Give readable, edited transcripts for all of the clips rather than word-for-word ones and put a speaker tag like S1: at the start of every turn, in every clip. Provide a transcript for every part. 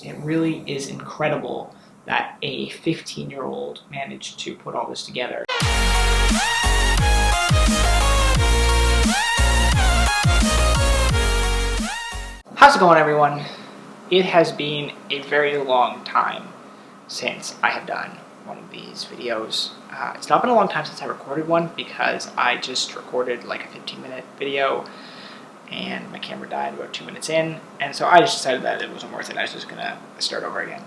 S1: It really is incredible that a 15-year-old managed to put all this together. How's it going, everyone? It has been a very long time since I have done one of these videos. It's not been a long time since I recorded one because I just recorded like a 15-minute video and my camera died about 2 minutes in, and so I just decided that it wasn't worth it. I was just gonna start over again.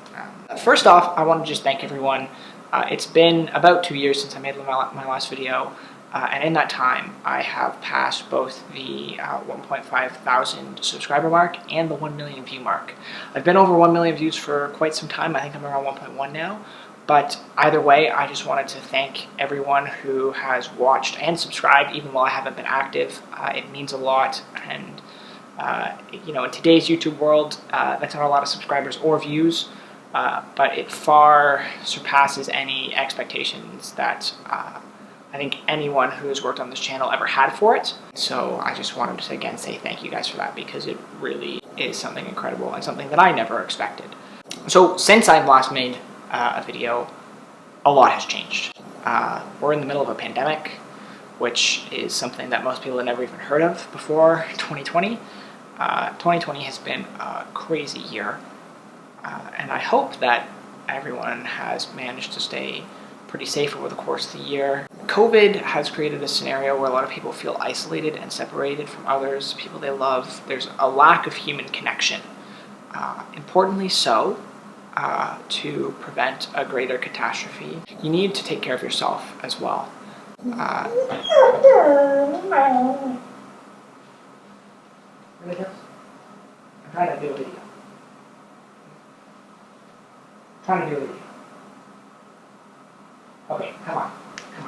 S1: First off, I want to just thank everyone. It's been about 2 years since I made my last video, and in that time I have passed both the 1.5 thousand subscriber mark and the 1 million view mark. I've been over 1 million views for quite some time. I think I'm around 1.1 now. But either way, I just wanted to thank everyone who has watched and subscribed, even while I haven't been active. It means a lot, and you know, in today's YouTube world, that's not a lot of subscribers or views, but it far surpasses any expectations that I think anyone who has worked on this channel ever had for it. So I just wanted to again say thank you guys for that, because it really is something incredible and something that I never expected. So since I've last made a video, a lot has changed. We're in the middle of a pandemic, which is something that most people have never even heard of before 2020. 2020 has been a crazy year, and I hope that everyone has managed to stay pretty safe over the course of the year. COVID has created a scenario where a lot of people feel isolated and separated from others, people they love. There's a lack of human connection. Importantly so, to prevent a greater catastrophe, you need to take care of yourself as well. I'm trying to do a video. Okay, come on,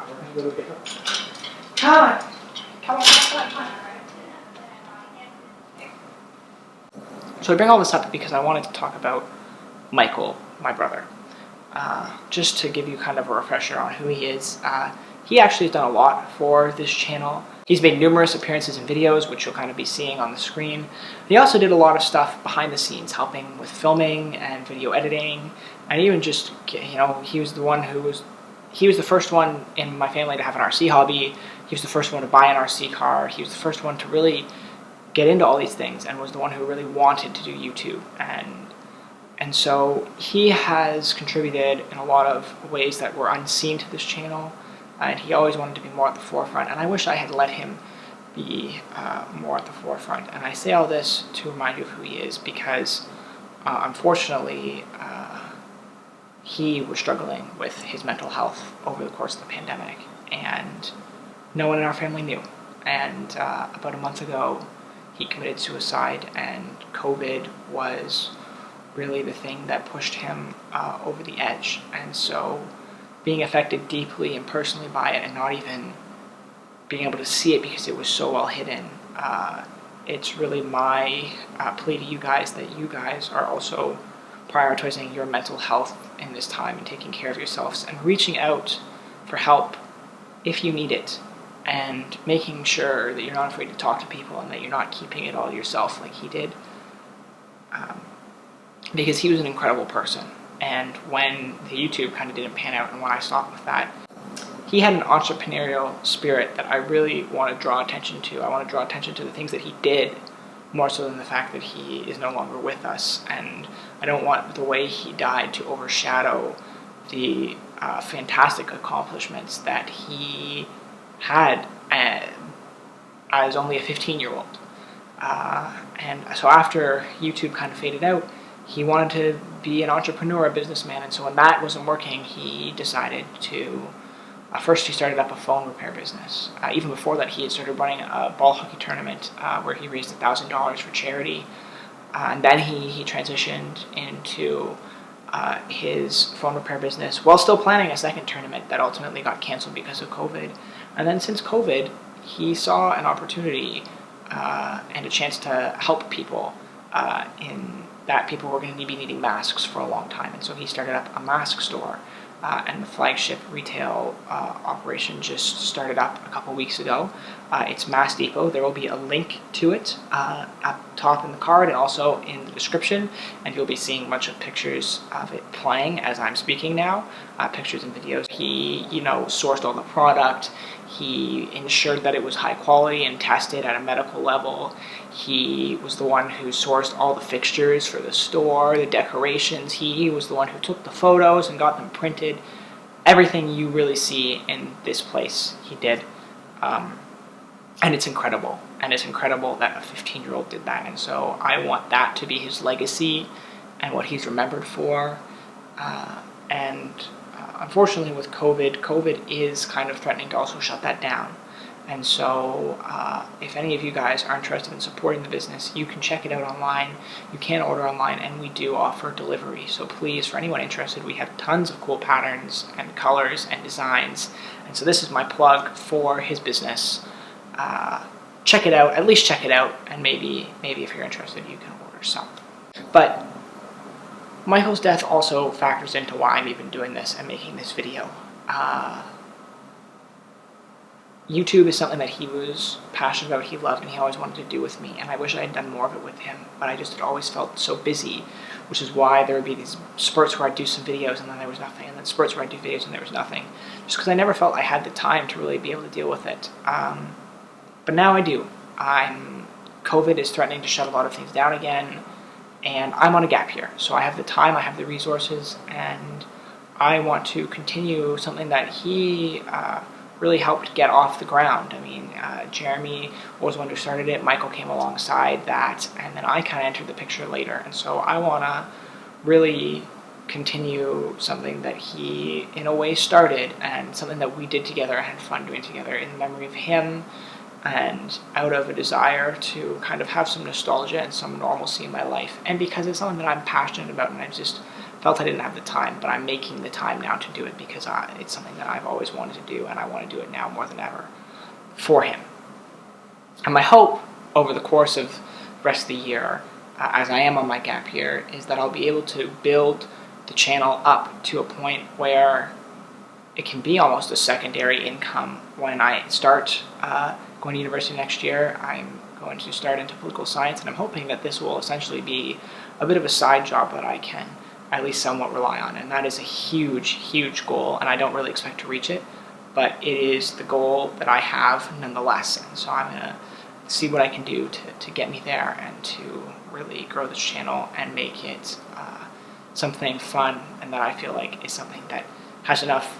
S1: we're gonna do a video. Come on. So I bring all this up because I wanted to talk about Michael, my brother. Just to give you kind of a refresher on who he is, he actually has done a lot for this channel. He's made numerous appearances in videos, which you'll kind of be seeing on the screen. He also did a lot of stuff behind the scenes, helping with filming and video editing, and even just, you know, he was the first one in my family to have an RC hobby. He was the first one to buy an RC car. He was the first one to really get into all these things, and was the one who really wanted to do YouTube. And so he has contributed in a lot of ways that were unseen to this channel, and he always wanted to be more at the forefront, and I wish I had let him be more at the forefront. And I say all this to remind you of who he is, because unfortunately he was struggling with his mental health over the course of the pandemic, and no one in our family knew. And about a month ago he committed suicide, and COVID was really the thing that pushed him over the edge. And so being affected deeply and personally by it, and not even being able to see it because it was so well hidden, it's really my plea to you guys that you guys are also prioritizing your mental health in this time and taking care of yourselves and reaching out for help if you need it, and making sure that you're not afraid to talk to people and that you're not keeping it all to yourself like he did. Because he was an incredible person, and when the YouTube kind of didn't pan out and when I stopped with that, he had an entrepreneurial spirit that I really want to draw attention to. I want to draw attention to the things that he did, more so than the fact that he is no longer with us. And I don't want the way he died to overshadow the fantastic accomplishments that he had as only a 15-year-old. And so after YouTube kind of faded out, he wanted to be an entrepreneur, a businessman, and so when that wasn't working, he decided to, first he started up a phone repair business. Even before that, he had started running a ball hockey tournament where he raised $1,000 for charity, and then he transitioned into his phone repair business while still planning a second tournament that ultimately got canceled because of COVID. And then since COVID, he saw an opportunity and a chance to help people in that people were going to be needing masks for a long time. And so he started up a mask store and the flagship retail operation just started up a couple weeks ago. It's Mass Depot. There will be a link to it up top in the card and also in the description, and you'll be seeing a bunch of pictures of it playing as I'm speaking now, pictures and videos. He, sourced all the product. He ensured that it was high quality and tested at a medical level. He was the one who sourced all the fixtures for the store, the decorations. He was the one who took the photos and got them printed. Everything you really see in this place, he did. And it's incredible. And it's incredible that a 15-year-old did that. And so I want that to be his legacy and what he's remembered for. Unfortunately with COVID is kind of threatening to also shut that down. And so if any of you guys are interested in supporting the business, you can check it out online. You can order online, and we do offer delivery. So please, for anyone interested, we have tons of cool patterns and colors and designs. And so this is my plug for his business. Check it out, at least check it out, and maybe if you're interested, you can order some. But Michael's death also factors into why I'm even doing this and making this video. YouTube is something that he was passionate about, he loved, and he always wanted to do with me, and I wish I had done more of it with him, but I just had always felt so busy, which is why there would be these spurts where I'd do some videos and then there was nothing, and then spurts where I'd do videos and there was nothing, just because I never felt I had the time to really be able to deal with it. But now I do. COVID is threatening to shut a lot of things down again, and I'm on a gap year, so I have the time, I have the resources, and I want to continue something that he really helped get off the ground. I mean, Jeremy was the one who started it, Michael came alongside that, and then I kind of entered the picture later, and so I want to really continue something that he, in a way, started, and something that we did together and had fun doing together in memory of him, and out of a desire to kind of have some nostalgia and some normalcy in my life, and because it's something that I'm passionate about, and I just felt I didn't have the time, but I'm making the time now to do it because it's something that I've always wanted to do, and I want to do it now more than ever for him. And my hope over the course of the rest of the year, as I am on my gap year, is that I'll be able to build the channel up to a point where it can be almost a secondary income. When I start going to university next year, I'm going to start into political science, and I'm hoping that this will essentially be a bit of a side job that I can at least somewhat rely on, and that is a huge, huge goal, and I don't really expect to reach it, but it is the goal that I have nonetheless, and so I'm going to see what I can do to get me there and to really grow this channel and make it something fun and that I feel like is something that has enough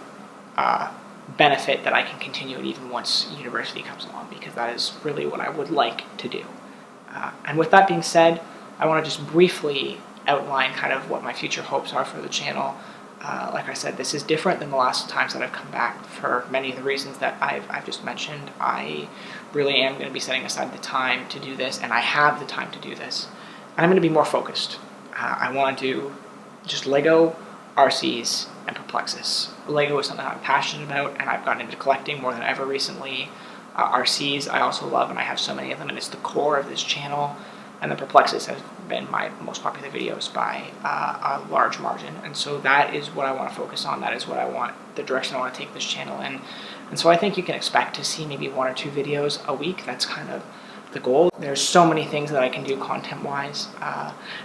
S1: benefit that I can continue it even once university comes along, because that is really what I would like to do. And with that being said, I want to just briefly outline kind of what my future hopes are for the channel. Like I said, this is different than the last times that I've come back for many of the reasons that I've just mentioned. I really am going to be setting aside the time to do this, and I have the time to do this. And I'm going to be more focused. I want to do just Lego, RCs, and Perplexus. Lego is something I'm passionate about, and I've gotten into collecting more than ever recently. RCs I also love, and I have so many of them, and it's the core of this channel. And the Perplexus has been my most popular videos by a large margin. And so that is what I want to focus on. That is what I want, the direction I want to take this channel in. And so I think you can expect to see maybe 1 or 2 videos a week. That's kind of the goal. There's so many things that I can do content-wise.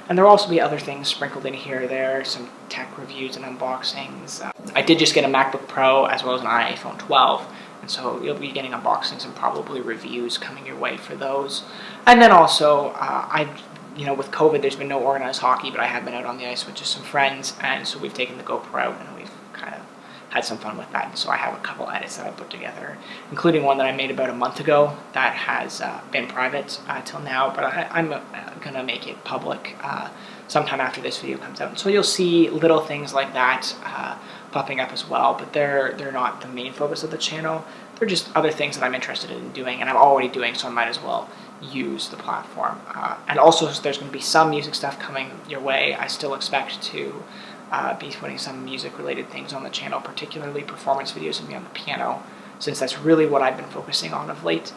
S1: And there will also be other things sprinkled in here or there, some tech reviews and unboxings. I did just get a MacBook Pro as well as an iPhone 12. And so you'll be getting unboxings and probably reviews coming your way for those. And then also, with COVID, there's been no organized hockey, but I have been out on the ice with just some friends, and so we've taken the GoPro out and we've kind of had some fun with that. And so I have a couple edits that I put together, including one that I made about a month ago that has been private till now, but I'm going to make it public sometime after this video comes out. And so you'll see little things like that popping up as well, but they're not the main focus of the channel. They're just other things that I'm interested in doing, and I'm already doing, so I might as well use the platform. And also, there's going to be some music stuff coming your way. I still expect to be putting some music-related things on the channel, particularly performance videos of me on the piano, since that's really what I've been focusing on of late.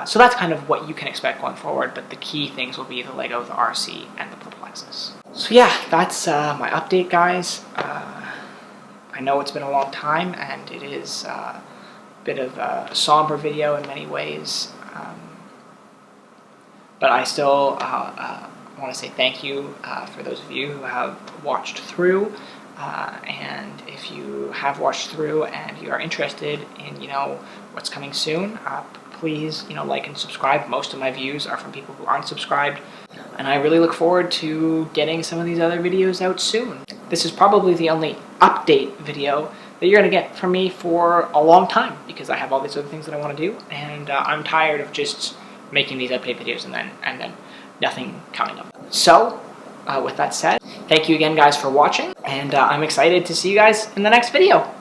S1: So that's kind of what you can expect going forward, but the key things will be the Lego, the RC, and the Perplexus. So yeah, that's my update, guys. I know it's been a long time, and it is a bit of a somber video in many ways, but I still want to say thank you for those of you who have watched through, and if you have watched through and you are interested in, what's coming soon, please, like and subscribe. Most of my views are from people who aren't subscribed, and I really look forward to getting some of these other videos out soon. This is probably the only update video that you're going to get from me for a long time, because I have all these other things that I want to do, and I'm tired of just making these update videos and then nothing coming up. So, with that said, thank you again, guys, for watching, and I'm excited to see you guys in the next video.